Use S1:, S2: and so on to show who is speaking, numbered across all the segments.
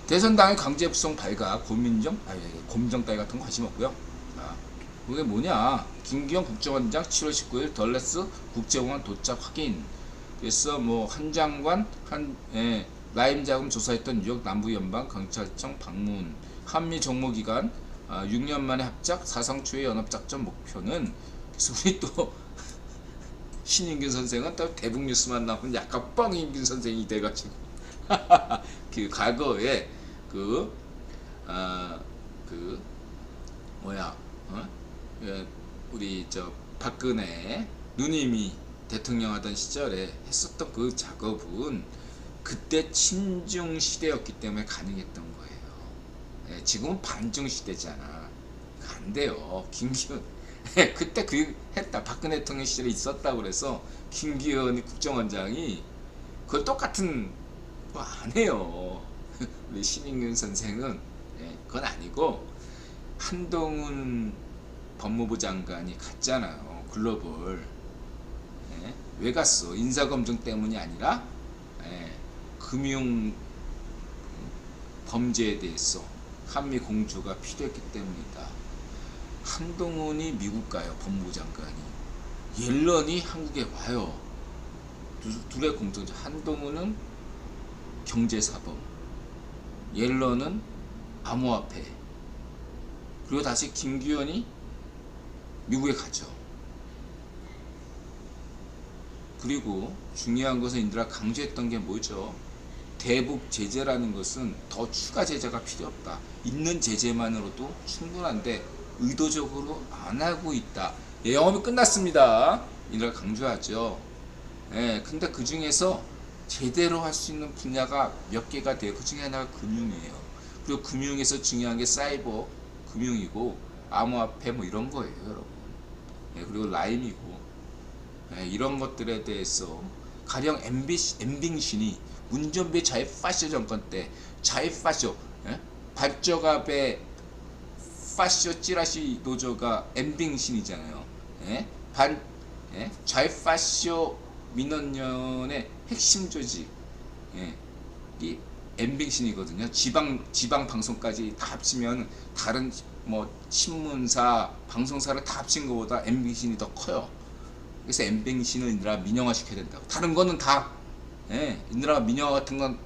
S1: 대선당의 강제북송 발각, 고민정 따위 같은 거 관심 없고요. 그게 뭐냐? 김기현 국정원장 7월 19일 덜레스 국제공항 도착 확인. 그래서 뭐 한 장관 라임 자금 조사했던 뉴욕 남부연방 경찰청 방문. 한미 정모기간 6년 만에 합작 사상 초의 연합작전 목표는. 그래서 우리 또 신인균 선생은 또 대북 뉴스만 나오면 약간 뻥인균 선생이 돼가지고 그 과거에 우리 저 박근혜 누님이 대통령 하던 시절에 했었던 그 작업은 그때 친중 시대였기 때문에 가능했던 거예요. 지금은 반중 시대잖아. 안 돼요. 김기현 그때 그 했다. 박근혜 대통령 시절에 있었다고 그래서 김기현 국정원장이 그걸 똑같은 거 안 해요. 우리 신인균 선생은 그건 아니고 한동훈 법무부 장관이 갔잖아요. 글로벌. 왜 갔어? 인사검증 때문이 아니라 금융 범죄에 대해서 한미 공조가 필요했기 때문이다. 한동훈이 미국 가요. 법무부 장관이. 옐런이 한국에 와요. 둘의 공통점. 한동훈은 경제사범, 옐런은 암호화폐. 그리고 다시 김기현이 미국에 가죠. 그리고 중요한 것은 인들아 강조했던 게 뭐죠? 대북 제재라는 것은 더 추가 제재가 필요 없다. 있는 제재만으로도 충분한데 의도적으로 안 하고 있다. 영업이 끝났습니다. 인들아 강조하죠. 근데 그 중에서 제대로 할 수 있는 분야가 몇 개가 돼요. 그 중에 하나가 금융이에요. 그리고 금융에서 중요한 게 사이버 금융이고 암호화폐 뭐 이런 거예요, 여러분. 그리고 라임이고 이런 것들에 대해서 가령 엠빙신이 문전비 자유파쇼 정권 때 자유파쇼 발저갑의 파쇼 찌라시 노조가 엠빙신이잖아요. 자유파쇼 민원연의 핵심 조직이 엠빙신이거든요. 지방 방송까지 다 합치면 다른 뭐 신문사, 방송사를 다 합친 것보다 엠빙신이 더 커요. 그래서 엠빙신을 인드라 민영화 시켜야 된다고. 다른 거는 다 인드라 민영화 같은 건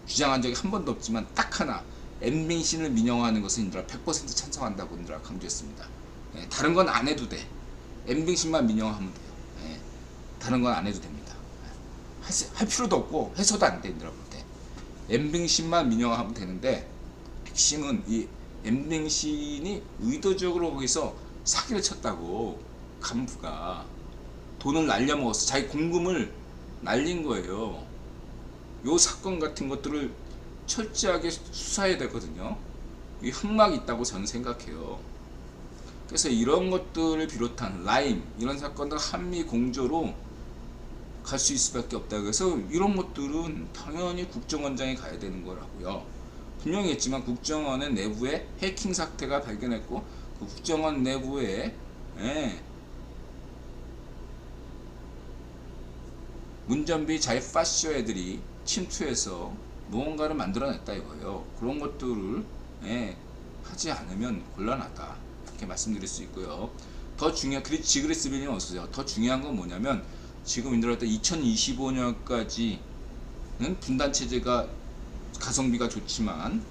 S1: 주장한 적이 한 번도 없지만 딱 하나 엠빙신을 민영화하는 것은 인드라 100% 찬성한다고 인드라 강조했습니다. 다른 건 안 해도 돼. 엠빙신만 민영화하면 돼요. 다른 건 안 해도 됩니다. 할 필요도 없고 해서도 안 돼. 인드라 볼 때 엠빙신만 민영화하면 되는데 핵심은 이 엠빙신이 의도적으로 거기서 사기를 쳤다고. 간부가 돈을 날려먹었어. 자기 공금을 날린 거예요. 요 사건 같은 것들을 철저하게 수사해야 되거든요. 이 흑막이 있다고 저는 생각해요. 그래서 이런 것들을 비롯한 라임 이런 사건들 한미 공조로 갈 수 있을 수밖에 없다. 그래서 이런 것들은 당연히 국정원장이 가야 되는 거라고요. 분명히 했지만 국정원의 내부에 해킹 사태가 발견했고 그 국정원 내부에 문전비 자유파쇼 애들이 침투해서 무언가를 만들어냈다 이거예요. 그런 것들을 하지 않으면 곤란하다 이렇게 말씀드릴 수 있고요. 더 중요한 지그레스 빌리는 없으세요. 더 중요한 건 뭐냐면 지금 인들할 때 2025년까지는 분단 체제가 가성비가 좋지만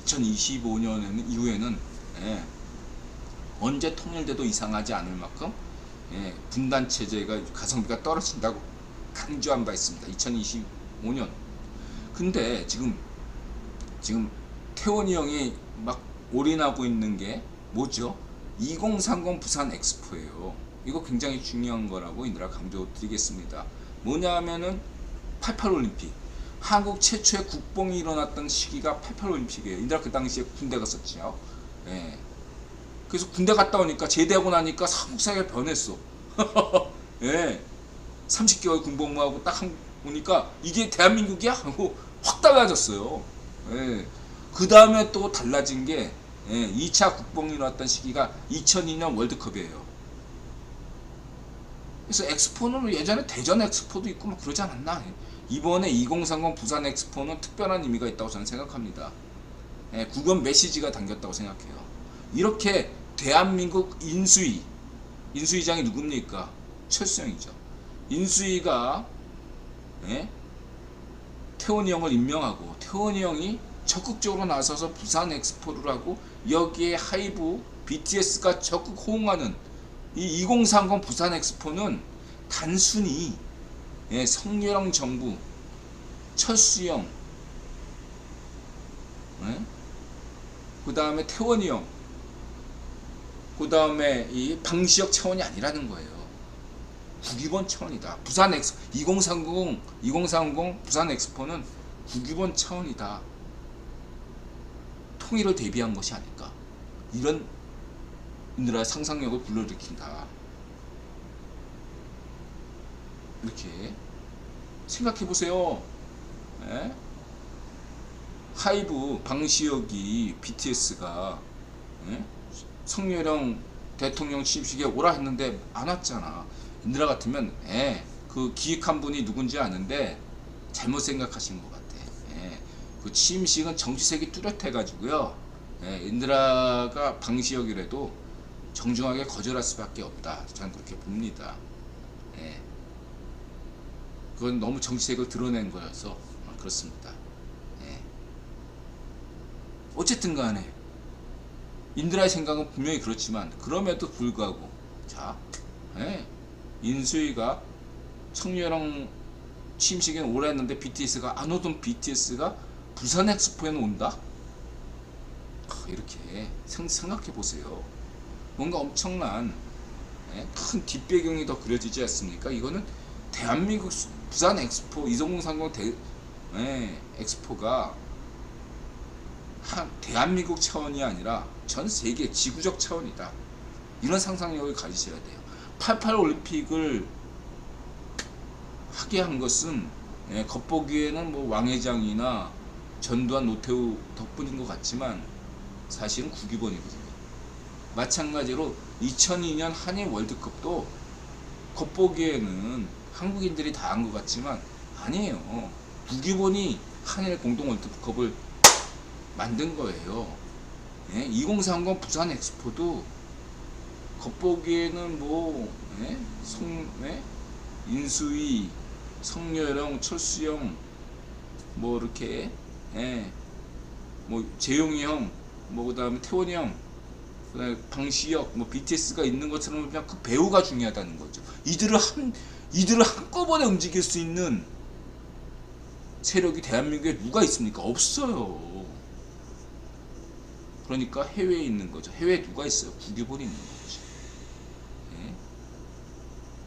S1: 2025년 이후에는 언제 통일돼도 이상하지 않을 만큼 분단 체제가 가성비가 떨어진다고 강조한 바 있습니다. 2025년. 근데 지금 태원이 형이 막 올인하고 있는 게 뭐죠? 2030 부산 엑스포예요. 이거 굉장히 중요한 거라고 인드라 강조드리겠습니다. 뭐냐 하면은 88 올림픽. 한국 최초의 국뽕이 일어났던 시기가 88 올림픽이에요. 인드라 그 당시에 군대 갔었죠. 그래서 군대 갔다 오니까 제대하고 나니까 한국 사회가 변했어. 30개월 군복무하고 딱 오니까 이게 대한민국이야? 하고 확 달라졌어요. 그 다음에 또 달라진 게 2차 국뽕이 일어났던 시기가 2002년 월드컵이에요. 그래서 엑스포는 예전에 대전 엑스포도 있고 막 그러지 않았나? 이번에 2030 부산 엑스포는 특별한 의미가 있다고 저는 생각합니다. 예, 그건 메시지가 담겼다고 생각해요. 이렇게 대한민국 인수위장이 누굽니까? 철수형이죠. 인수위가 예? 태원이 형을 임명하고 태원이 형이 적극적으로 나서서 부산 엑스포를 하고 여기에 하이브 BTS가 적극 호응하는 이 2030 부산 엑스포는 단순히 예, 성렬형 정부 철수형 예? 그 다음에 태원이 형 그 다음에 이 방시혁 차원이 아니라는 거예요. 국위본 차원이다. 부산 엑스 2030 부산 엑스포는 국위본 차원이다. 통일을 대비한 것이 아닐까. 이런 인들의 상상력을 불러일으킨다. 이렇게 생각해 보세요. 예? 하이브 방시혁이 BTS가 예? 성렬형 대통령 취임식에 오라 했는데 안 왔잖아. 인드라 같으면 그 기획한 분이 누군지 아는데 잘못 생각하신 것 같아. 그 취임식은 정치색이 뚜렷해 가지고요. 인드라가 방시혁이라도 정중하게 거절할 수밖에 없다. 저는 그렇게 봅니다. 그건 너무 정치색을 드러낸 거여서 그렇습니다. 어쨌든 간에 인드라의 생각은 분명히 그렇지만 그럼에도 불구하고 자 인수위가 성렬형 취임식에는 오라 했는데 BTS가 안 오던 BTS가 부산 엑스포에는 온다? 이렇게 생각해 보세요. 뭔가 엄청난 큰 뒷배경이 더 그려지지 않습니까? 이거는 대한민국 부산 엑스포 2030 엑스포가 대한민국 차원이 아니라 전 세계 지구적 차원이다. 이런 상상력을 가지셔야 돼요. 88 올림픽을 하게 한 것은 겉보기에는 뭐 왕회장이나 전두환 노태우 덕분인 것 같지만 사실은 국위본이거든요. 마찬가지로 2002년 한일 월드컵도 겉보기에는 한국인들이 다 한 것 같지만 아니에요. 국위본이 한일 공동 월드컵을 만든 거예요. 2030 부산 엑스포도 겉보기에는 뭐 인수위, 성렬형, 철수형, 뭐 이렇게 뭐 재용이 형, 뭐 그다음에 태원이 형, 그다음에 방시혁, 뭐 BTS가 있는 것처럼 그냥 그 배우가 중요하다는 거죠. 이들을 한꺼번에 움직일 수 있는 세력이 대한민국에 누가 있습니까? 없어요. 그러니까 해외에 있는 거죠. 해외에 누가 있어요? 국위본이 있는 거죠.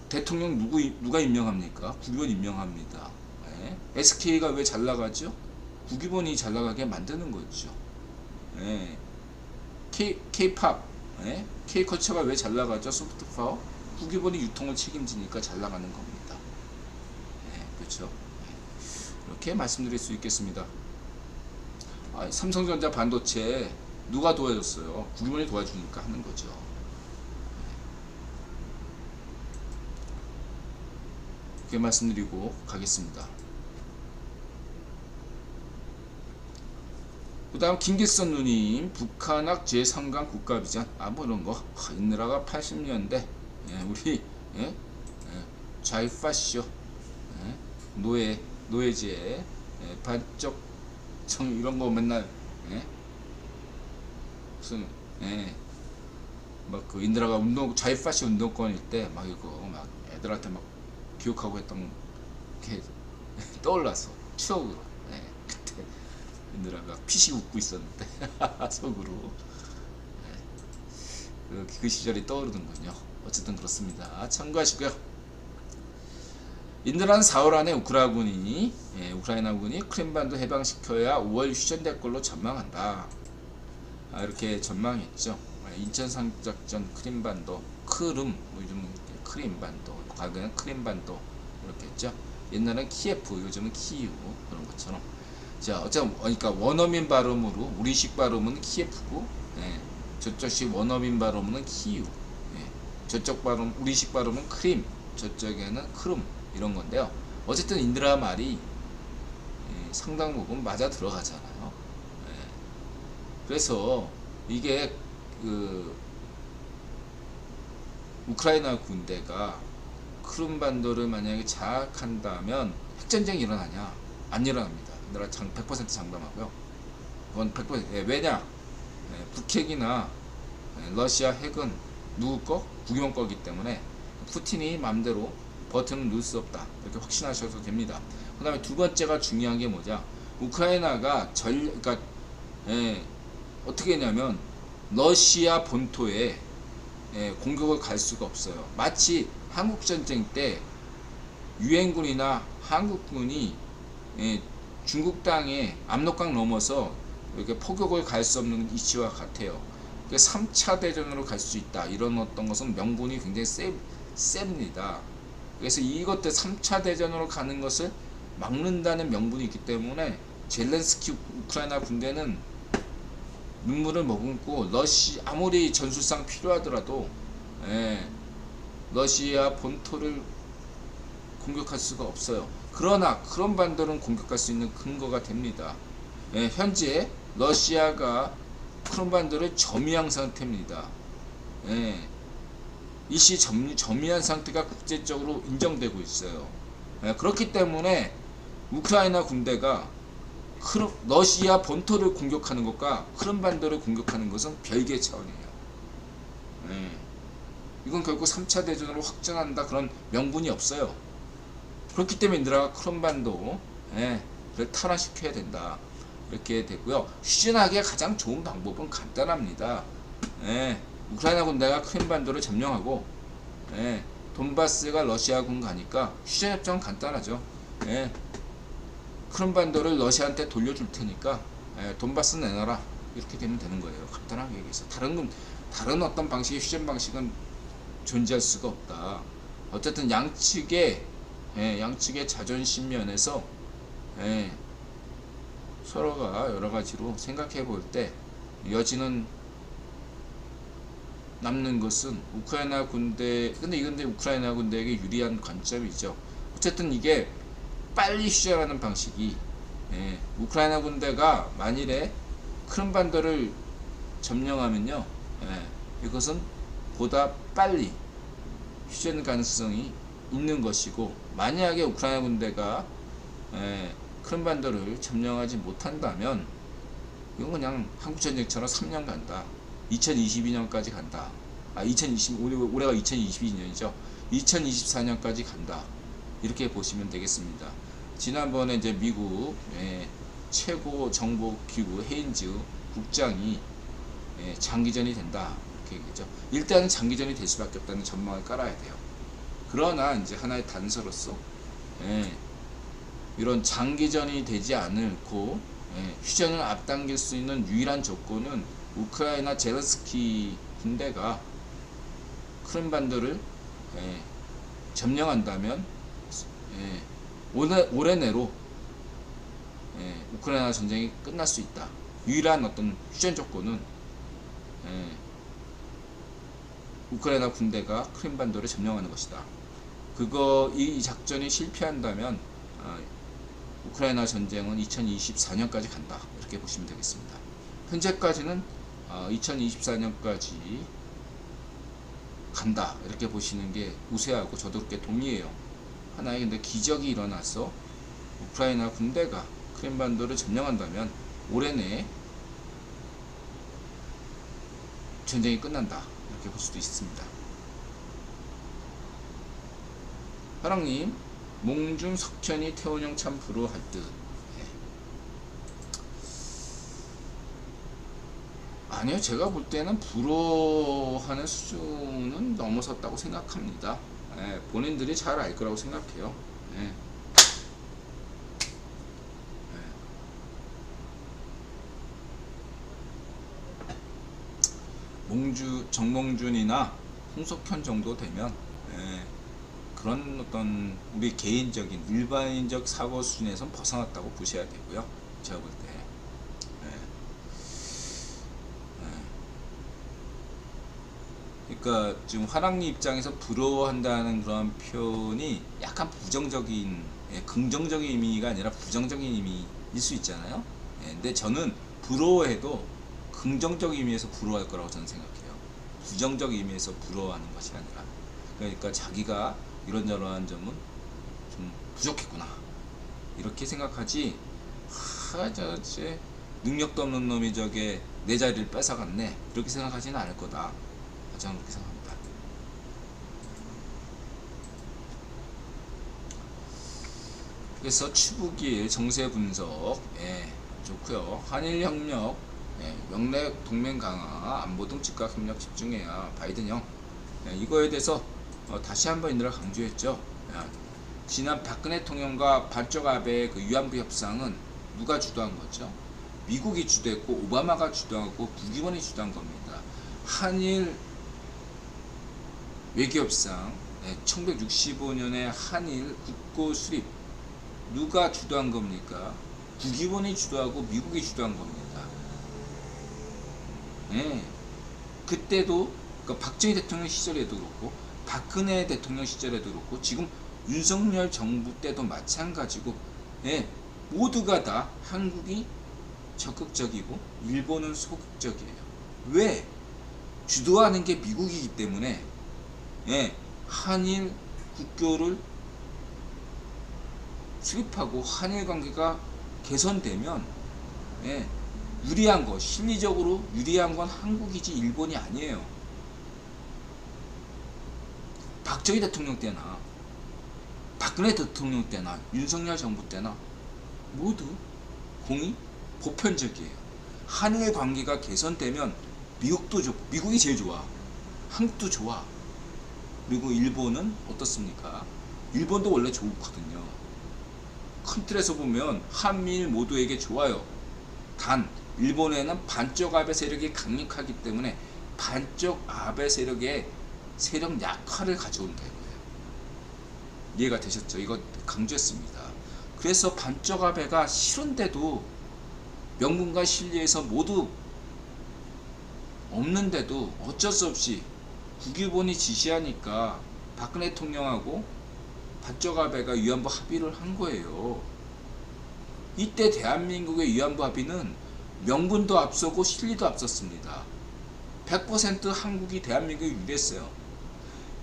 S1: 대통령 누가 임명합니까? 국위본 임명합니다. SK가 왜 잘 나가죠? 국위본이 잘 나가게 만드는 거죠. K-팝, K-컬처가 왜 잘 나가죠? 소프트파워? 국위본이 유통을 책임지니까 잘 나가는 겁니다. 그렇죠. 이렇게 말씀드릴 수 있겠습니다. 삼성전자 반도체 누가 도와줬어요? 국위본이 도와주니까 하는 거죠. 이렇게 말씀드리고 가겠습니다. 그 다음 김기선 누님 북한학 제3강 국가비전 뭐 이런 거 인느라가 80년대 우리 좌익파쇼 노예제 반적 청 이런 거 맨날 무슨 막 그 인드라가 좌익파쇼 운동권일 때 막 이거 막 애들한테 막 교육하고 했던 게 떠올라서 추억으로 그때 인드라가 피식 웃고 있었는데 속으로 그 시절이 떠오르는군요. 어쨌든 그렇습니다. 참고하시고요. 인드라는 4월 안에 우크라이나군이 크림반도 해방시켜야 5월 휴전될 걸로 전망한다. 이렇게 전망했죠. 인천상작전 크림반도 크름 요즘은 크림반도 과거에는 크림반도 이렇게 했죠. 옛날엔 키예프 요즘은 키이우 그런 것처럼. 자 어쨌든 그러니까 원어민 발음으로 우리식 발음은 키예프고 저쪽식 원어민 발음은 키이우 저쪽 발음 우리식 발음은 크림 저쪽에는 크름 이런 건데요. 어쨌든 인드라 말이 상당 부분 맞아 들어가잖아요. 예. 그래서 이게 그 우크라이나 군대가 크림반도를 만약에 장악한다면 핵전쟁이 일어나냐? 안 일어납니다. 내가 100% 장담하고요. 그건 100%. 예, 왜냐? 예, 북핵이나 러시아 핵은 누구 거? 북용 거기 때문에 푸틴이 마음대로 버튼을 누를 수 없다. 이렇게 확신하셔도 됩니다. 그 다음에 두 번째가 중요한 게 뭐냐? 우크라이나가 그러니까 어떻게 했냐면 러시아 본토에 공격을 갈 수가 없어요. 마치 한국전쟁 때 유엔군이나 한국군이 중국 땅에 압록강 넘어서 이렇게 포격을 갈 수 없는 이치와 같아요. 3차 대전으로 갈 수 있다. 이런 어떤 것은 명분이 굉장히 셉니다. 그래서 이것들 3차 대전으로 가는 것을 막는다는 명분이 있기 때문에 젤렌스키 우크라이나 군대는 눈물을 머금고 아무리 전술상 필요하더라도 러시아 본토를 공격할 수가 없어요. 그러나 크림반도는 공격할 수 있는 근거가 됩니다. 현재 러시아가 크림반도를 점유한 상태입니다. 일시 점유한 상태가 국제적으로 인정되고 있어요. 그렇기 때문에 우크라이나 군대가 러시아 본토를 공격하는 것과 크림반도를 공격하는 것은 별개의 차원이에요. 이건 결국 3차 대전으로 확전한다 그런 명분이 없어요. 그렇기 때문에 인드라가 크림반도를 탈환시켜야 된다. 이렇게 되고요. 휴전하기에 가장 좋은 방법은 간단합니다. 우크라이나 군대가 크림반도를 점령하고 돈바스가 러시아군 가니까 휴전협정은 간단하죠. 크림반도를 러시아한테 돌려줄 테니까 돈바스 내놔라. 이렇게 되면 되는 거예요. 간단하게 얘기해서 다른 어떤 방식의 휴전 방식은 존재할 수가 없다. 어쨌든 양측의 자존심 면에서 서로가 여러 가지로 생각해 볼 때 여지는 남는 것은 우크라이나 군대, 근데 우크라이나 군대에게 유리한 관점이죠. 어쨌든 이게 빨리 휴전하는 방식이 우크라이나 군대가 만일에 크림반도를 점령하면요, 이것은 보다 빨리 휴전 가능성이 있는 것이고, 만약에 우크라이나 군대가 크림반도를 점령하지 못한다면 이건 그냥 한국전쟁처럼 3년 간다. 2022년까지 간다. 올해가 2022년이죠. 2024년까지 간다. 이렇게 보시면 되겠습니다. 지난번에 이제 미국 최고 정보기구 헤인즈 국장이 장기전이 된다. 이렇게 얘기했죠. 일단은 장기전이 될 수밖에 없다는 전망을 깔아야 돼요. 그러나 이제 하나의 단서로서 이런 장기전이 되지 않고 휴전을 앞당길 수 있는 유일한 조건은 우크라이나 젤렌스키 군대가 크림반도를 점령한다면 올해 내로 우크라이나 전쟁이 끝날 수 있다. 유일한 어떤 휴전 조건은 우크라이나 군대가 크림반도를 점령하는 것이다. 이 작전이 실패한다면 우크라이나 전쟁은 2024년까지 간다. 이렇게 보시면 되겠습니다. 현재까지는 2024년까지 간다. 이렇게 보시는 게 우세하고 저도 그렇게 동의해요. 하나의 근데 기적이 일어나서 우크라이나 군대가 크림반도를 점령한다면 올해 내에 전쟁이 끝난다. 이렇게 볼 수도 있습니다. 하랑님, 몽준, 석현이, 태원형 참 부러워할 듯. 아니요, 제가 볼 때는 부러워하는 수준은 넘어섰다고 생각합니다. 본인들이 잘 알 거라고 생각해요. 정몽준이나 홍석현 정도 되면 그런 어떤 우리 개인적인 일반인적 사고 수준에선 벗어났다고 보셔야 되고요. 제가 볼 때. 그러니까 지금 화랑리 입장에서 부러워한다는 그런 표현이 약간 부정적인, 긍정적인 의미가 아니라 부정적인 의미 수 있잖아요. 예, 근데 저는 부러워해도 긍정적 의미에서 부러워할 거라고 저는 생각해요. 부정적 의미에서 부러워하는 것이 아니라. 그러니까 자기가 이런저런 점은 좀 부족했구나 이렇게 생각하지. 저제 능력도 없는 놈이 저게 내 자리를 뺏어갔네 이렇게 생각하지는 않을 거다. 저는 그렇게 생각합니다. 그래서 추부기일 정세 분석, 예, 좋고요. 한일협력, 예, 명맥 동맹 강화, 안보 등 즉각 협력 집중해야 바이든형. 예, 이거에 대해서 다시 한번 인들아 강조했죠. 예, 지난 박근혜 대통령과 반쪽 아베의 그 위안부 협상은 누가 주도한 거죠? 미국이 주도했고 오바마가 주도하고 국익원이 주도한 겁니다. 한일 외교협상, 예, 1965년에 한일 국고 수립 누가 주도한 겁니까? 국익원이 주도하고 미국이 주도한 겁니다. 예. 그때도 그러니까 박정희 대통령 시절에도 그렇고 박근혜 대통령 시절에도 그렇고 지금 윤석열 정부 때도 마찬가지고, 예, 모두가 다 한국이 적극적이고 일본은 소극적이에요. 왜? 주도하는 게 미국이기 때문에, 예, 한일 국교를 수립하고 한일 관계가 개선되면, 예, 유리한 거, 실리적으로 유리한 건 한국이지 일본이 아니에요. 박정희 대통령 때나 박근혜 대통령 때나 윤석열 정부 때나 모두 공이 보편적이에요. 한일 관계가 개선되면 미국도 좋고, 미국이 제일 좋아. 한국도 좋아. 그리고 일본은 어떻습니까? 일본도 원래 좋거든요. 큰 틀에서 보면 한미일 모두에게 좋아요. 단 일본에는 반쪽 아베 세력이 강력하기 때문에 반쪽 아베 세력의 세력 약화를 가져온다 이거예요. 이해가 되셨죠? 이거 강조했습니다. 그래서 반쪽 아베가 싫은데도 명분과 실리에서 모두 없는데도 어쩔 수 없이 국일본이 지시하니까 박근혜 대통령하고 반쪽 아베가 위안부 합의를 한 거예요. 이때 대한민국의 위안부 합의는 명분도 앞서고 실리도 앞섰습니다. 100% 한국이 대한민국이 유리했어요.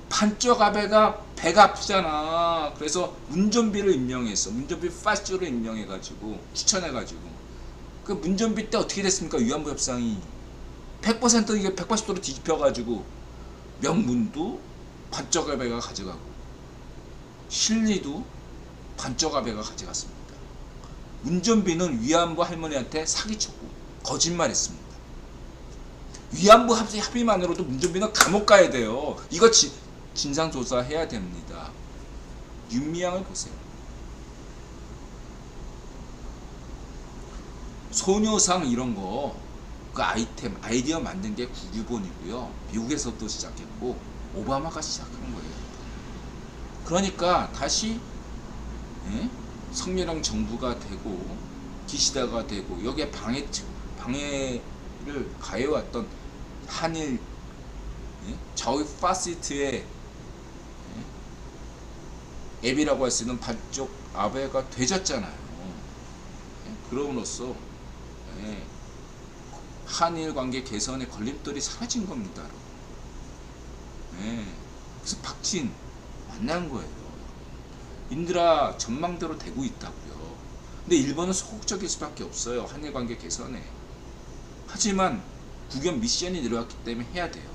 S1: 반쪽 아베가 배가 아프잖아. 그래서 문전비를 임명했어. 문전비 파스를 임명해가지고 추천해가지고 그 문전비 때 어떻게 됐습니까? 위안부 협상이 100% 이게 180도로 뒤집혀가지고 명분도 반쪽 아베가 가져가고 실리도 반쪽 아베가 가져갔습니다. 문전비는 위안부 할머니한테 사기쳤고 거짓말했습니다. 위안부 합의만으로도 문전비는 감옥 가야 돼요. 이거 진상조사해야 됩니다. 윤미향을 보세요. 소녀상 이런 거, 그 아이디어 만든 게 국유본이고요. 미국에서도 시작했고 오바마가 시작한 거예요. 그러니까 다시, 예? 성렬형 정부가 되고 기시다가 되고 여기에 방해를 가해왔던 한일, 예? 저희 파시스트의, 예? 앱이라고 할 수 있는 반쪽 아베가 되졌잖아요. 예? 그럼으로써, 예, 한일 관계 개선의 걸림돌이 사라진 겁니다. 예, 그래서 박진 만난 거예요. 인드라 전망대로 되고 있다고요. 근데 일본은 소극적일 수밖에 없어요. 한일 관계 개선에. 하지만 국연 미션이 내려왔기 때문에 해야 돼요.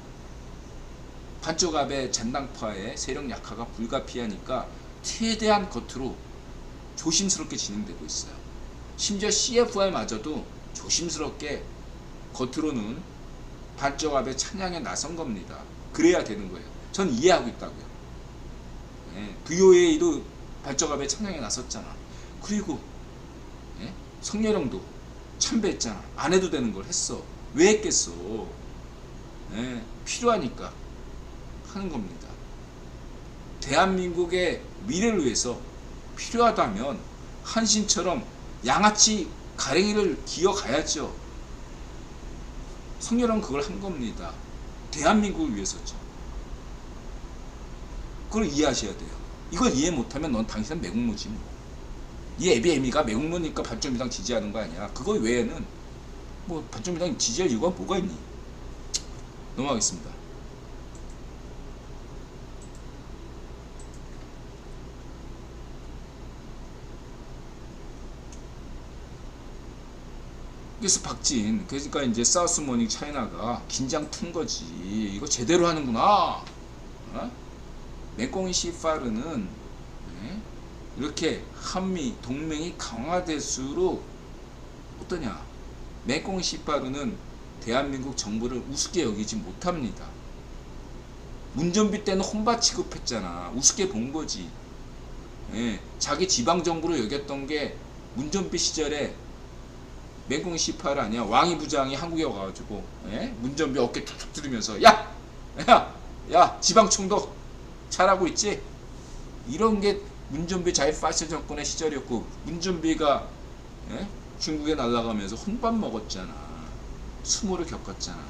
S1: 반쪽 아베 잔당파의 세력 약화가 불가피하니까 최대한 겉으로 조심스럽게 진행되고 있어요. 심지어 CFR마저도 조심스럽게 겉으로는 반쪽 아베 찬양에 나선 겁니다. 그래야 되는 거예요. 전 이해하고 있다고요. 예, VOA도 반쪽 아베 찬양에 나섰잖아. 그리고, 예? 성렬형도 참배했잖아. 안 해도 되는 걸 했어. 왜 했겠어? 예, 필요하니까 하는 겁니다. 대한민국의 미래를 위해서 필요하다면 한신처럼 양아치 가랭이를 기어가야죠. 성렬은 그걸 한 겁니다. 대한민국을 위해서죠. 그걸 이해하셔야 돼요. 이걸 이해 못하면 넌 당신은 매국노지 뭐. 이 ABM이가 매국노니까 반쪽미당 지지하는 거 아니야. 그거 외에는 뭐 반쪽미당 지지할 이유가 뭐가 있니? 넘어가겠습니다. 그래서 박진, 그러니까 이제 사우스모닝 차이나가 긴장 푼 거지. 이거 제대로 하는구나. 어? 맹꽁이 시파르는 이렇게 한미 동맹이 강화될수록 어떠냐? 맹꽁이 시파르는 대한민국 정부를 우습게 여기지 못합니다. 문전비 때는 혼밥 취급했잖아. 우습게 본 거지. 자기 지방 정부로 여겼던 게 문전비 시절에 맹꽁이 시파르 아니야. 왕이 부장이 한국에 와가지고 문전비 어깨 툭툭 들으면서 야 지방총독 잘하고 있지? 이런 게 문전비 자유파시 정권의 시절이었고, 문전비가 중국에 날아가면서 혼밥 먹었잖아. 수모를 겪었잖아.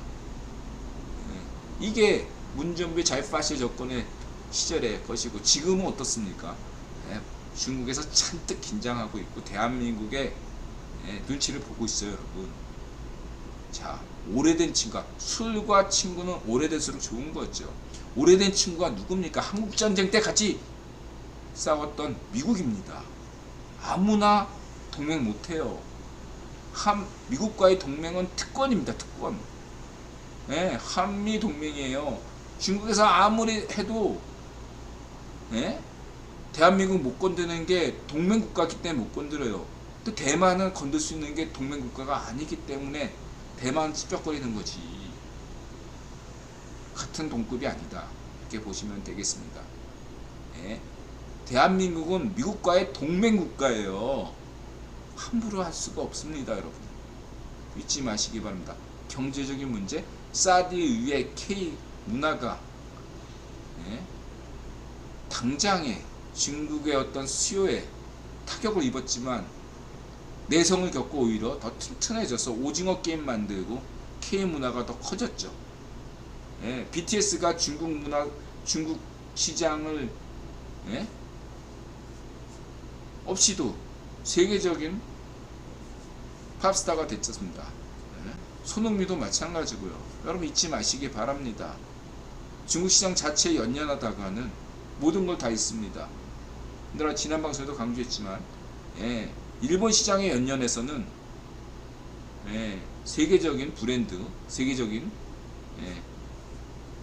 S1: 이게 문전비 자유파시 정권의 시절의 것이고, 지금은 어떻습니까? 중국에서 잔뜩 긴장하고 있고 대한민국의 눈치를 보고 있어요, 여러분. 자, 오래된 친구가, 술과 친구는 오래될수록 좋은 거죠. 오래된 친구가 누굽니까? 한국전쟁 때 같이 싸웠던 미국입니다. 아무나 동맹 못해요. 미국과의 동맹은 특권입니다. 특권. 한미 동맹이에요. 중국에서 아무리 해도 대한민국 못 건드는 게 동맹국가이기 때문에 못 건드려요. 또 대만은 건들 수 있는 게 동맹국가가 아니기 때문에 대만은 찝쩍거리는 거지. 같은 동급이 아니다. 이렇게 보시면 되겠습니다. 대한민국은 미국과의 동맹국가예요. 함부로 할 수가 없습니다, 여러분. 잊지 마시기 바랍니다. 경제적인 문제, 사드 이후에 K 문화가 당장에 중국의 어떤 수요에 타격을 입었지만 내성을 겪고 오히려 더 튼튼해져서 오징어 게임 만들고 K 문화가 더 커졌죠. BTS가 중국 시장을 없이도 세계적인 팝스타가 됐습니다. 손흥민도 마찬가지고요. 여러분 잊지 마시기 바랍니다. 중국 시장 자체에 연연하다가는 모든 걸 다 있습니다. 내가 지난 방송에도 강조했지만 일본 시장에 연연해서는 세계적인 브랜드, 세계적인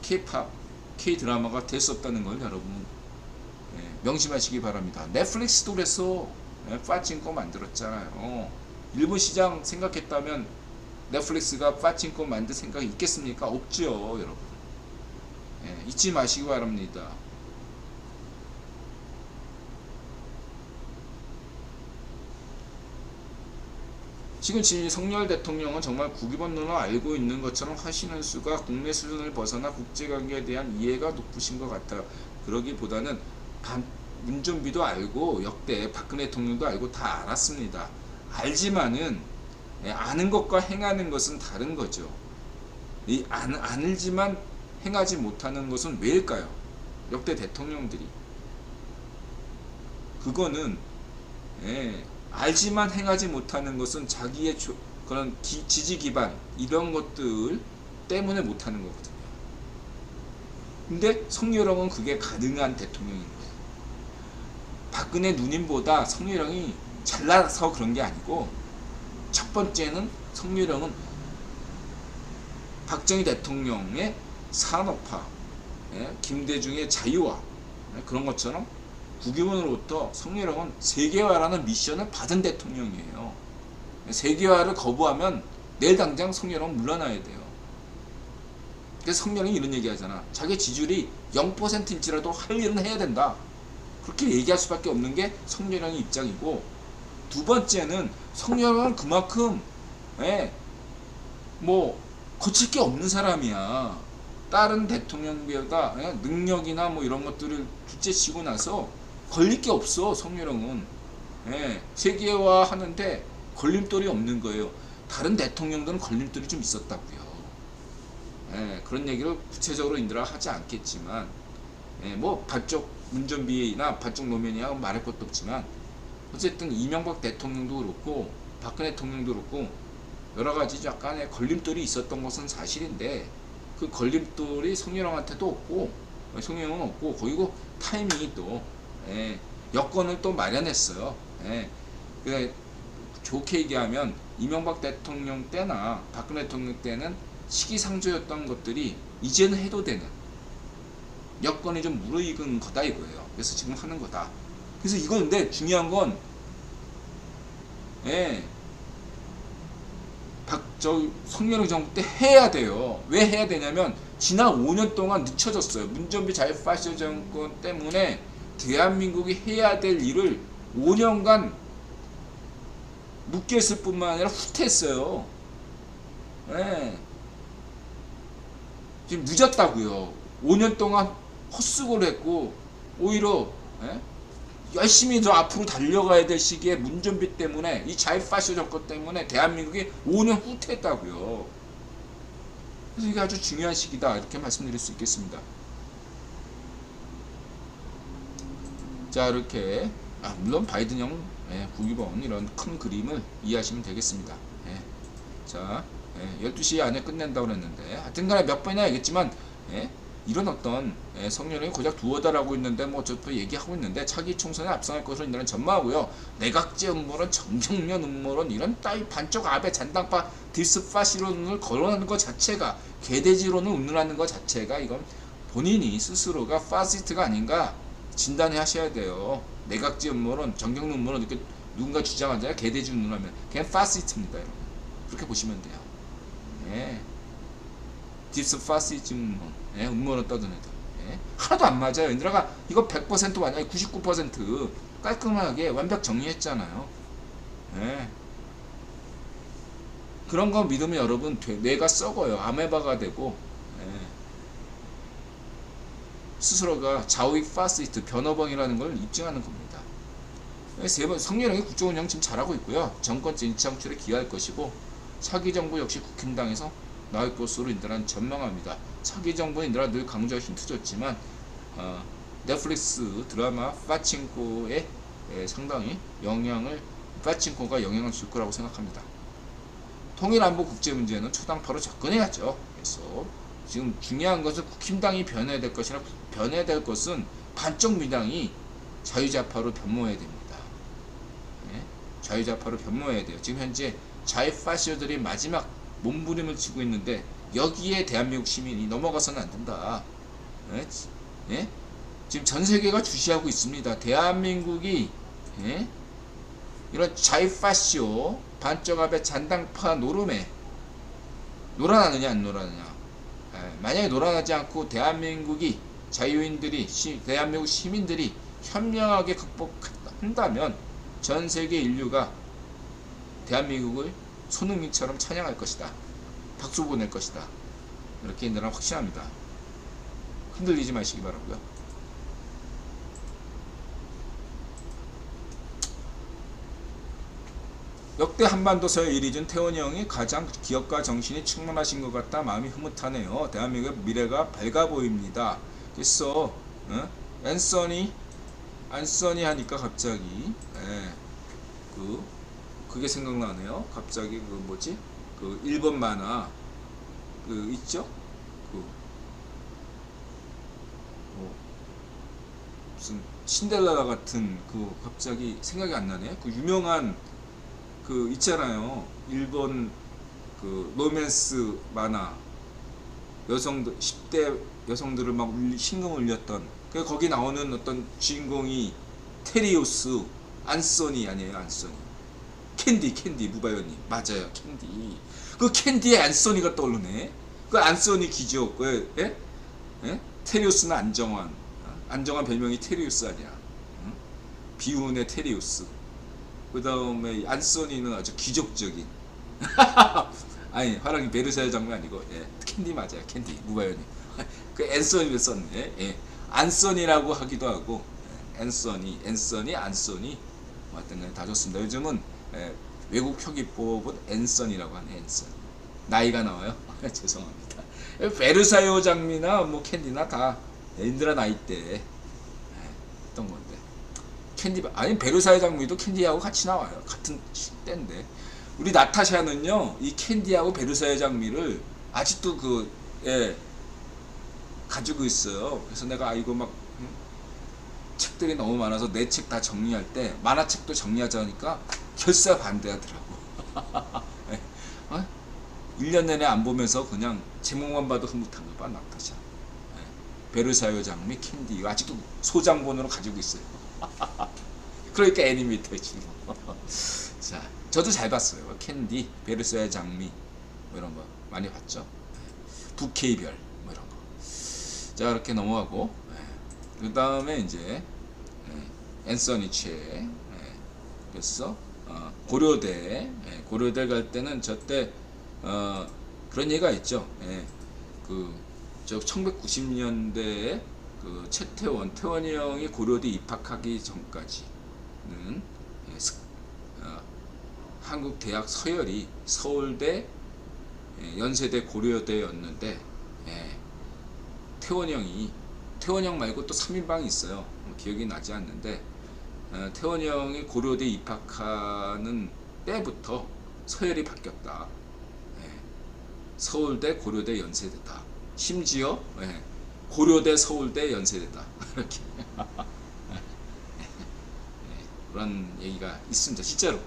S1: K-팝, K-드라마가 될 수 없다는 걸 여러분 명심하시기 바랍니다. 넷플릭스도 그래서 파친코 만들었잖아요. 일본 시장 생각했다면 넷플릭스가 파친코 만들 생각이 있겠습니까? 없죠, 여러분. 잊지 마시기 바랍니다. 지금 성렬 대통령은 정말 국위본론을 알고 있는 것처럼 하시는 수가 국내 수준을 벗어나 국제관계에 대한 이해가 높으신 것 같아요. 그러기보다는 문전비도 알고 역대 박근혜 대통령도 알고 다 알았습니다. 알지만은 아는 것과 행하는 것은 다른 거죠. 이 알지만 행하지 못하는 것은 왜일까요? 역대 대통령들이 그거는 알지만 행하지 못하는 것은 자기의 그런 지지 기반 이런 것들 때문에 못하는 거거든요. 근데 성렬형은 그게 가능한 대통령인 거예요. 박근혜 누님보다 성렬형이 잘나서 그런 게 아니고, 첫 번째는 성렬형은 박정희 대통령의 산업화, 김대중의 자유화 그런 것처럼 국유원으로부터 성렬형은 세계화라는 미션을 받은 대통령이에요. 세계화를 거부하면 내일 당장 성렬형은 물러나야 돼요. 그래서 성렬형이 이런 얘기 하잖아. 자기 지지율이 0%일지라도 할 일은 해야 된다. 그렇게 얘기할 수밖에 없는 게 성렬형의 입장이고, 두 번째는 성렬형은 그만큼 뭐 거칠 게 없는 사람이야. 다른 대통령보다 능력이나 뭐 이런 것들을 둘째치고 나서 걸릴 게 없어. 성렬형은 세계화 하는데 걸림돌이 없는 거예요. 다른 대통령들은 걸림돌이 좀 있었다고요. 그런 얘기를 구체적으로 인들아 하지 않겠지만 뭐 반쪽 문전비나 반쪽 노면이야 말할 것도 없지만 어쨌든 이명박 대통령도 그렇고 박근혜 대통령도 그렇고 여러 가지 약간의 걸림돌이 있었던 것은 사실인데 그 걸림돌이 성희롱한테도 없고 성희롱은 없고 그리고 타이밍이 또 여건을 또 마련했어요. 그래 좋게 얘기하면 이명박 대통령 때나 박근혜 대통령 때는 시기상조였던 것들이 이제는 해도 되는 여건이 좀 무르익은 거다 이거예요. 그래서 지금 하는 거다. 그래서 이건데 중요한 건 성렬용 정부 때 해야 돼요. 왜 해야 되냐면 지난 5년 동안 늦춰졌어요. 문전비 자유파시즘 정권 때문에 대한민국이 해야 될 일을 5년간 묵겠을 뿐만 아니라 후퇴했어요. 지금 늦었다고요. 5년 동안 헛수고를 했고 오히려 열심히 더 앞으로 달려가야 될 시기에 문전비 때문에 이 자유파시즘 정권 때문에 대한민국이 5년 후퇴했다고요. 그래서 이게 아주 중요한 시기다 이렇게 말씀드릴 수 있겠습니다. 자 이렇게 물론 바이든형 국위본 이런 큰 그림을 이해하시면 되겠습니다. 자 12시 안에 끝낸다고 그랬는데 하여튼간에 몇 번이나 얘기했지만 이런 어떤 성렬용이 고작 두어 달하고 있는데 뭐 저도 얘기하고 있는데 차기 총선에 앞서갈 것으로 인하는 전망하고요. 내각제 음모론, 정경련 음모론 이런 따위 반쪽 아베 잔당파 디스파시론을 거론하는 것 자체가 개돼지론을 운운하는 것 자체가 이건 본인이 스스로가 파시스트가 아닌가 진단해 하셔야 돼요. 내각제 음모론, 정경련 음모론 이렇게 누군가 주장하잖아요. 개돼지 운운하면 그냥 파시스트입니다. 여러분. 그렇게 보시면 돼요. 디스파시즘 음모론 떠드는 애들 하나도 안 맞아요. 인드라가 이거 100% 아니야 99% 깔끔하게 완벽 정리했잖아요. 그런 거 믿으면 여러분 뇌가 썩어요. 아메바가 되고 스스로가 좌우익 파시스트 변호범이라는 걸 입증하는 겁니다. 성렬용이 국정운영 지금 잘하고 있고요. 정권 진창출에 기여할 것이고 차기 정부 역시 국힘당에서 나올 것으로 인들은 전망합니다. 차기 정부는 인들아 늘 강조하고 힌트 줬지만 넷플릭스 드라마 파친코에 상당히 파친코가 영향을 줄 거라고 생각합니다. 통일안보 국제 문제는 초당파로 접근해야죠. 그래서 지금 중요한 것은 국힘당이 변해야 될 것이라 변해야 될 것은 반쪽 민당이 자유좌파로 변모해야 됩니다. 자유좌파로 변모해야 돼요. 지금 현재 자유파시오들이 마지막 몸부림을 치고 있는데 여기에 대한민국 시민이 넘어가서는 안 된다. 지금 전 세계가 주시하고 있습니다. 대한민국이 이런 자유파시오 반쪽압의 잔당파 노름에 놀아나느냐 안 놀아나느냐. 만약에 놀아나지 않고 대한민국이 자유인들이 대한민국 시민들이 현명하게 극복한다면 전 세계 인류가 대한민국을 손흥민처럼 찬양할 것이다. 박수 보낼 것이다. 이렇게 인들은 확신합니다. 흔들리지 마시기 바라고요. 역대 한반도서의 일이 준 태원이 형이 가장 기억과 정신이 충만하신 것 같다. 마음이 흐뭇하네요. 대한민국의 미래가 밝아 보입니다. 그래서 안소니 하니까 갑자기 그게 생각나네요. 갑자기 그 뭐지? 그 일본 만화 그 있죠? 무슨 신데렐라 같은 그 갑자기 생각이 안 나네. 그 유명한 그 있잖아요. 일본 그 로맨스 만화 여성들 10대 여성들을 막 심금 울렸던 그 거기 나오는 어떤 주인공이 테리우스 안소니 아니에요. 안소니 캔디 무바요님 맞아요. 캔디 그 캔디의 안소니가 떠오르네. 그 안소니 기죠. 테리우스는 안정환 별명이 테리우스 아니야. 비운의 테리우스. 그 다음에 안소니는 아주 기적적인 아니 화랑이 베르사유 장면 아니고 캔디 맞아요. 캔디 무바요님 그 앤소니를 썼네. 안소니라고 하기도 하고 안소니 어떤 간에 다 좋습니다. 요즘은 외국 표기법은 앤서니라고 하네. 앤서니 나이가 나와요. 죄송합니다. 베르사유 장미나 뭐 캔디나 다 인드라 나이 때 했던 건데 캔디 아니 베르사유 장미도 캔디하고 같이 나와요. 같은 때인데 우리 나타샤는요 이 캔디하고 베르사유 장미를 아직도 가지고 있어요. 그래서 내가 이거 막 책들이 너무 많아서 내 책 다 정리할 때 만화책도 정리하자니까 결사 반대하더라고. 1년 내내 안 보면서 그냥 제목만 봐도 흐뭇한 거 봐. 나타샤, 베르사유 장미, 캔디 아직도 소장본으로 가지고 있어요. 그러니까 애니메이터지. 자, 저도 잘 봤어요. 캔디, 베르사유 장미 뭐 이런 거 많이 봤죠. 부케이별 뭐 이런 거. 자, 이렇게 넘어가고 그 다음에 이제 앤서니 최. 그래서 고려대 갈 때는 저때 그런 얘기가 있죠. 저 1990년대에 그 태원이 형이 고려대 입학하기 전까지는 한국 대학 서열이 서울대, 연세대, 고려대였는데 태원이 형 말고 또 3인방이 있어요. 기억이 나지 않는데 태원이 형이 고려대 입학하는 때부터 서열이 바뀌었다. 서울대, 고려대, 연세대다. 심지어 고려대, 서울대, 연세대다. 이렇게 그런 얘기가 있습니다. 실제로.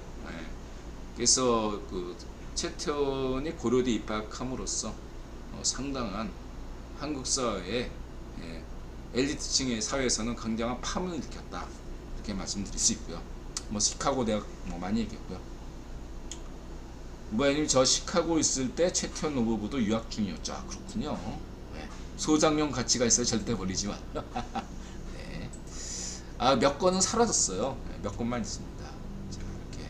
S1: 그래서 그 최태원이 고려대 입학함으로써 상당한 한국 사회에 엘리트층의 사회에서는 굉장한 파문을 일으켰다. 이렇게 말씀드릴 수 있고요. 뭐 시카고 대학 뭐 많이 얘기했고요. 우바이님 저 시카고 있을 때 최태원 노부부도 유학 중이었죠. 아, 그렇군요. 소장용 가치가 있어요. 절대 버리지 마. 네. 몇 건은 사라졌어요. 몇 건만 있습니다. 자, 이렇게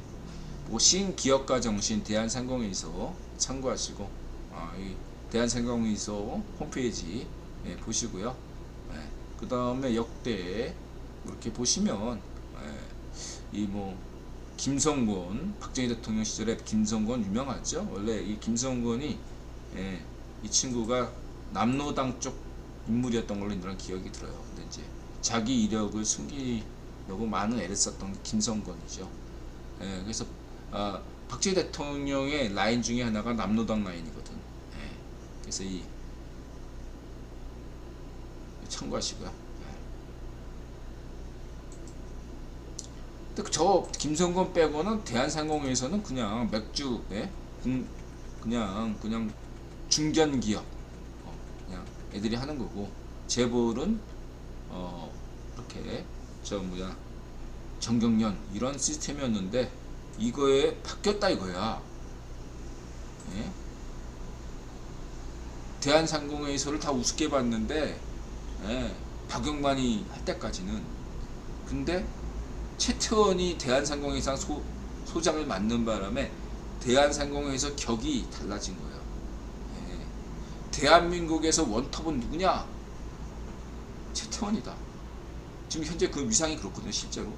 S1: 모신 기업가 정신 대한상공회의소 참고하시고 이 대한상공회의소 홈페이지 보시고요. 그 다음에 역대 이렇게 보시면 이 뭐 김성곤 박정희 대통령 시절에 김성곤 유명하죠. 원래 이 김성곤이 이 친구가 남로당 쪽 인물이었던 걸로 이런 기억이 들어요. 근데 이제 자기 이력을 숨기려고 많은 애를 썼던 김성곤이죠. 그래서 박정희 대통령의 라인 중에 하나가 남로당 라인이거든. 그래서 이 참고하시고요. 근데 저 김성건 빼고는 대한상공회에서는 그냥 맥주, 그냥 중견 기업, 그냥 애들이 하는 거고 재벌은 이렇게 정경련 이런 시스템이었는데 이거에 바뀌었다 이거야. 대한상공회에서를 다 우습게 봤는데 박영만이 할 때까지는. 근데 최태원이 대한상공회상 소장을 맡는 바람에 대한상공회에서 격이 달라진 거예요. 대한민국에서 원톱은 누구냐? 최태원이다. 지금 현재 그 위상이 그렇거든요. 실제로.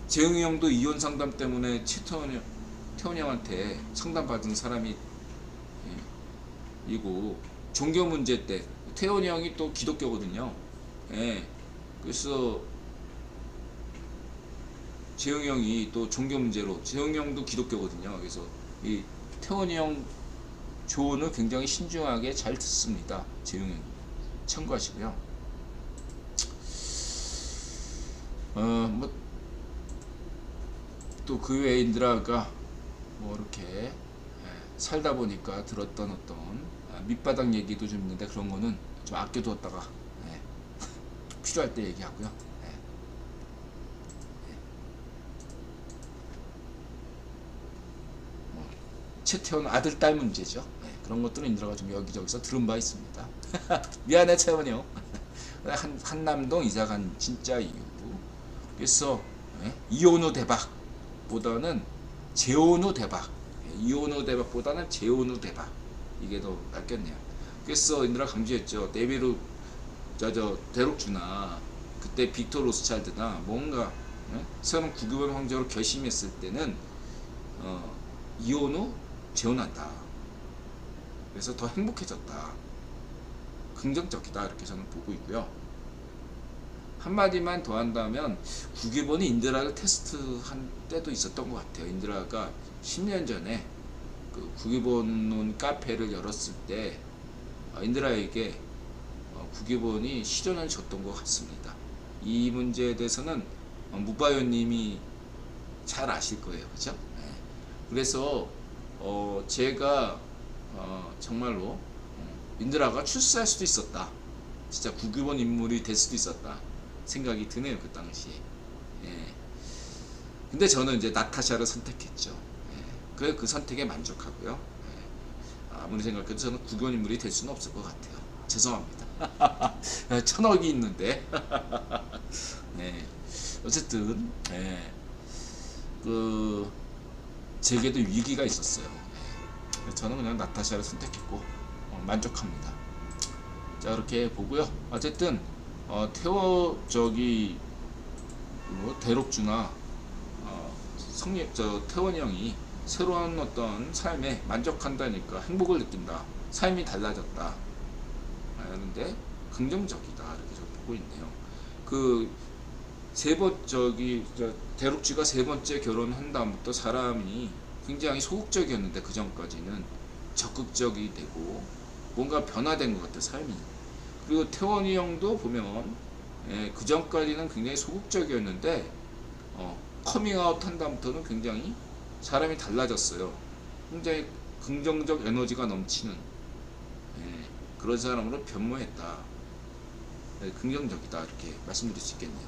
S1: 재영이 형도 이혼 상담 때문에 태원이 형한테 상담받은 사람이 이고 종교 문제 때 태원이 형이 또 기독교거든요. 그래서 재영이 형이 또 종교 문제로 재영이 형도 기독교거든요. 그래서 이 태원이 형 조언을 굉장히 신중하게 잘 듣습니다. 재영이 형이 참고하시고요. 뭐 또 그 외에 인드라가 뭐 이렇게 살다 보니까 들었던 어떤 밑바닥 얘기도 좀 있는데 그런 거는 좀 아껴두었다가 필요할 때 얘기하고요. 최태원 아들 딸 문제죠. 그런 것들은 인드라가 좀 여기저기서 들은 바 있습니다. 미안해 채원이 형. 한남동 이사간 진짜 이유. 그래서 이혼 후 대박보다는 재혼 후 대박. 이혼 후 대박보다는 재혼 후 대박. 이게 더 낫겠네요. 그래서 인드라 강조했죠. 데비르 데록주나 그때 빅토 로스차일드나 뭔가 서양 국유원 황제로 결심했을 때는 이혼 후 재혼한다. 그래서 더 행복해졌다. 긍정적이다. 이렇게 저는 보고 있고요. 한마디만 더 한다면 국유본이 인드라를 테스트한 때도 있었던 것 같아요. 인드라가 10년 전에 그 국유본 카페를 열었을 때 인드라에게 국유본이 시련을 줬던 것 같습니다. 이 문제에 대해서는 무바요님이 잘 아실 거예요, 그죠? 네. 그래서 제가 정말로 인드라가 출세할 수도 있었다. 진짜 국유본 인물이 될 수도 있었다 생각이 드네요, 그 당시에. 예. 근데 저는 이제 나타샤를 선택했죠. 예. 그 선택에 만족하고요. 예. 아무리 생각해도 저는 국유본 인물이 될 수는 없을 것 같아요. 죄송합니다. 1000억이 있는데. 네. 어쨌든 예. 그 제게도 위기가 있었어요. 예. 저는 그냥 나타샤를 선택했고 만족합니다. 자, 이렇게 보고요. 어쨌든 대록주나 태원이 형이 새로운 어떤 삶에 만족한다니까 행복을 느낀다. 삶이 달라졌다. 하는데 긍정적이다. 이렇게 좀 보고 있네요. 대록주가 세 번째 결혼한 다음부터 사람이 굉장히 소극적이었는데 그 전까지는 적극적이 되고 뭔가 변화된 것 같아, 삶이. 그리고 태원이 형도 보면 그 전까지는 굉장히 소극적이었는데 커밍아웃 한 다음부터는 굉장히 사람이 달라졌어요. 굉장히 긍정적 에너지가 넘치는 그런 사람으로 변모했다. 긍정적이다, 이렇게 말씀드릴 수 있겠네요.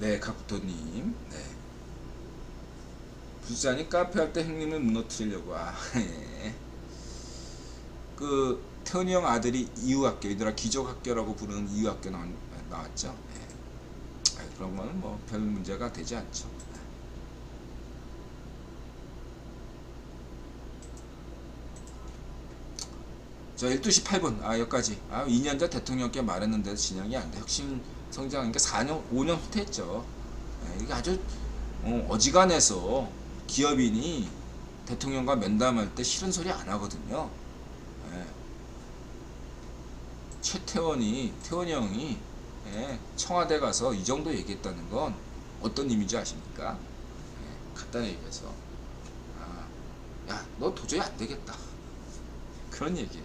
S1: 네, 각부터님. 네. 부산이 카페 할 때 형님을 무너뜨리려고. 예. 그 태훈이 형 아들이 이유학교, 얘들아 기적학교라고 부르는 이유학교 나왔죠. 예. 그런 거는 뭐 별 문제가 되지 않죠. 자, 12시 8분. 여기까지. 2년전 대통령께 말했는데도 진행이 안 돼. 혁신 성장하니까 5년 후퇴했죠. 예. 이게 아주 어지간해서 기업인이 대통령과 면담할 때 싫은 소리 안 하거든요. 예. 태원이 형이 청와대 가서 이 정도 얘기했다는 건 어떤 의미인지 아십니까? 간단히 얘기해서 야, 너 도저히 안 되겠다. 그런 얘기예요.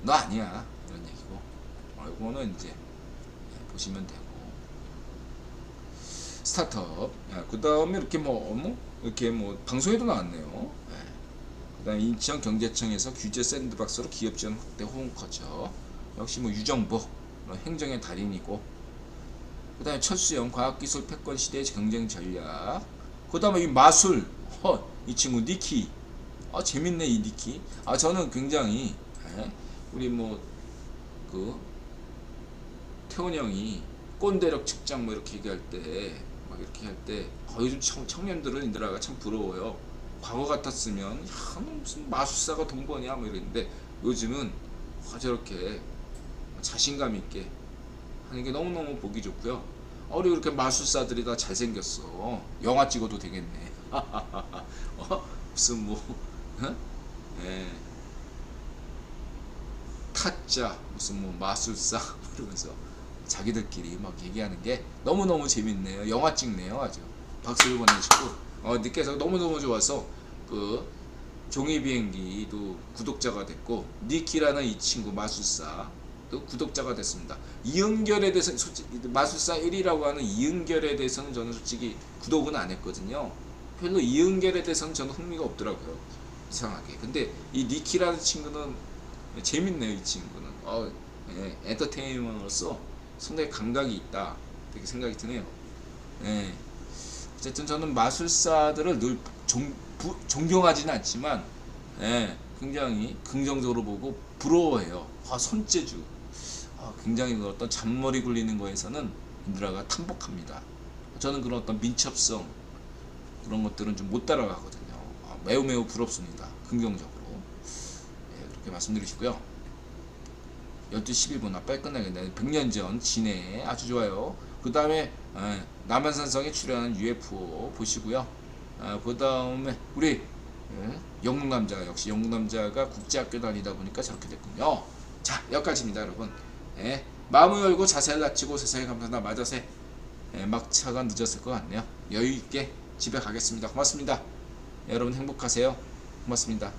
S1: 너 아니야. 이런 얘기고. 이거는 이제 보시면 되고. 스타트업. 그 다음에 이렇게 이렇게 방송에도 나왔네요. 그 다음에 인천경제청에서 규제 샌드박스로 기업 지원 확대 호응커죠. 역시 유정부 행정의 달인이고. 그 다음에 철수형 과학기술 패권 시대의 경쟁 전략. 그 다음에 이 마술. 이 친구 니키. 재밌네, 이 니키. 저는 굉장히 우리 태훈 형이 꼰대력 측정 이렇게 얘기할 때 요즘 청년들은 인드라가 참 부러워요. 과거 같았으면 무슨 마술사가 돈 버냐 이랬는데 요즘은 저렇게 자신감 있게 하는 게 너무너무 보기 좋고요. 우리 이렇게 마술사들이 다 잘생겼어. 영화 찍어도 되겠네. 무슨 타짜 무슨 마술사 이러면서 자기들끼리 얘기하는 게 너무너무 재밌네요. 영화 찍네요. 아주 박수를 보내주고 니께서 너무너무 좋아서 그 종이비행기도 구독자가 됐고 니키라는 이 친구 마술사도 구독자가 됐습니다. 이은결에 대해서 솔직히 마술사 1위라고 하는 이은결에 대해서는 저는 솔직히 구독은 안 했거든요. 별로 이은결에 대해서는 저는 흥미가 없더라고요. 이상하게. 근데 이 니키라는 친구는 재밌네요. 이 친구는 엔터테인먼트로서 상당히 감각이 있다, 이렇게 생각이 드네요. 어쨌든 저는 마술사들을 늘 존경하지는 않지만 굉장히 긍정적으로 보고 부러워해요. 손재주, 굉장히 어떤 잔머리 굴리는 거에서는 인드라가 탐복합니다. 저는 그런 어떤 민첩성 그런 것들은 좀 못 따라가거든요. 매우 부럽습니다. 긍정적으로. 그렇게 말씀드리시고요. 12시 11분 빨리 끝나겠네. 100년 전 진해 아주 좋아요. 그 다음에 남한산성에 출연한 UFO 보시고요. 그 다음에 우리 영국남자, 역시 영국남자가 국제학교 다니다 보니까 저렇게 됐군요. 자, 여기까지입니다 여러분. 마음을 열고 자세를 낮추고 세상에 감사하다 맞아세. 막차가 늦었을 것 같네요. 여유있게 집에 가겠습니다. 고맙습니다. 여러분 행복하세요. 고맙습니다.